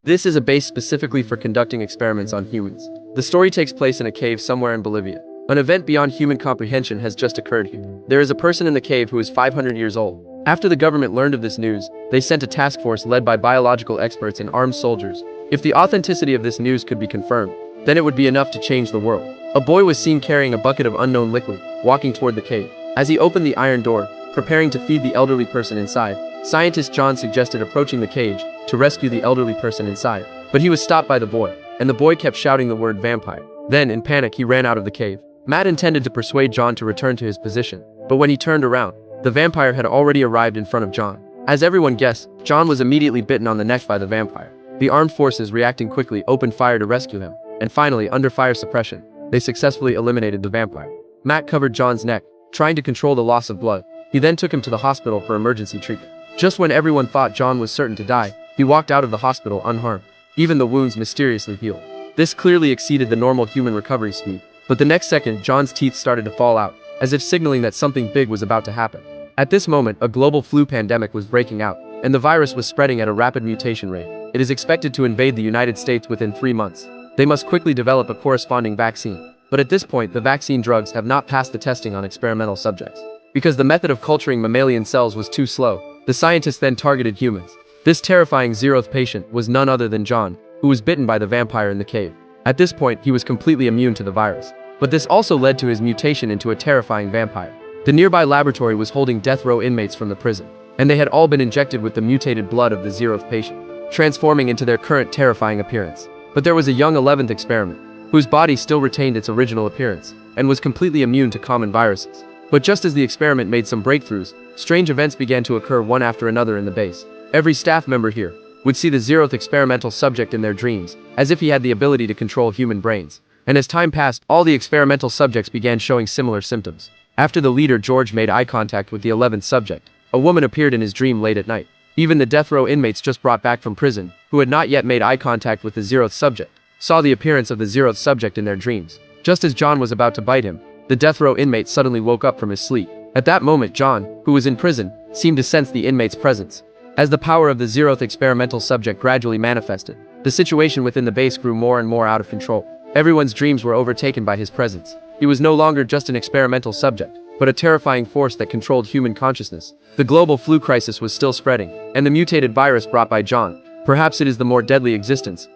This is a base specifically for conducting experiments on humans. The story takes place in a cave somewhere in Bolivia. An event beyond human comprehension has just occurred here. There is a person in the cave who is 500 years old. After the government learned of this news, they sent a task force led by biological experts and armed soldiers. If the authenticity of this news could be confirmed, then it would be enough to change the world. A boy was seen carrying a bucket of unknown liquid, walking toward the cave. As he opened the iron door, preparing to feed the elderly person inside, scientist John suggested approaching the cage to rescue the elderly person inside. But he was stopped by the boy, and the boy kept shouting the word vampire. Then, in panic, he ran out of the cave. Matt intended to persuade John to return to his position, but when he turned around, the vampire had already arrived in front of John. As everyone guessed, John was immediately bitten on the neck by the vampire. The armed forces, reacting quickly, opened fire to rescue him, and finally, under fire suppression, they successfully eliminated the vampire. Matt covered John's neck, trying to control the loss of blood. He then took him to the hospital for emergency treatment. Just when everyone thought John was certain to die, he walked out of the hospital unharmed. Even the wounds mysteriously healed. This clearly exceeded the normal human recovery speed. But the next second, John's teeth started to fall out, as if signaling that something big was about to happen. At this moment, a global flu pandemic was breaking out, and the virus was spreading at a rapid mutation rate. It is expected to invade the United States within 3 months. They must quickly develop a corresponding vaccine. But at this point, the vaccine drugs have not passed the testing on experimental subjects. Because the method of culturing mammalian cells was too slow, the scientists then targeted humans. This terrifying 0th patient was none other than John, who was bitten by the vampire in the cave. At this point, he was completely immune to the virus. But this also led to his mutation into a terrifying vampire. The nearby laboratory was holding death row inmates from the prison, and they had all been injected with the mutated blood of the 0th patient, transforming into their current terrifying appearance. But there was a young 11th experiment, whose body still retained its original appearance, and was completely immune to common viruses. But just as the experiment made some breakthroughs, strange events began to occur one after another in the base. Every staff member here would see the 0th experimental subject in their dreams, as if he had the ability to control human brains. And as time passed, all the experimental subjects began showing similar symptoms. After the leader George made eye contact with the 11th subject, a woman appeared in his dream late at night. Even the death row inmates just brought back from prison, who had not yet made eye contact with the 0th subject, saw the appearance of the 0th subject in their dreams. Just as John was about to bite him, the death row inmate suddenly woke up from his sleep. At that moment, John, who was in prison, seemed to sense the inmate's presence. As the power of the 0th experimental subject gradually manifested, the situation within the base grew more and more out of control. Everyone's dreams were overtaken by his presence. He was no longer just an experimental subject, but a terrifying force that controlled human consciousness. The global flu crisis was still spreading, and the mutated virus brought by John, perhaps it is the more deadly existence,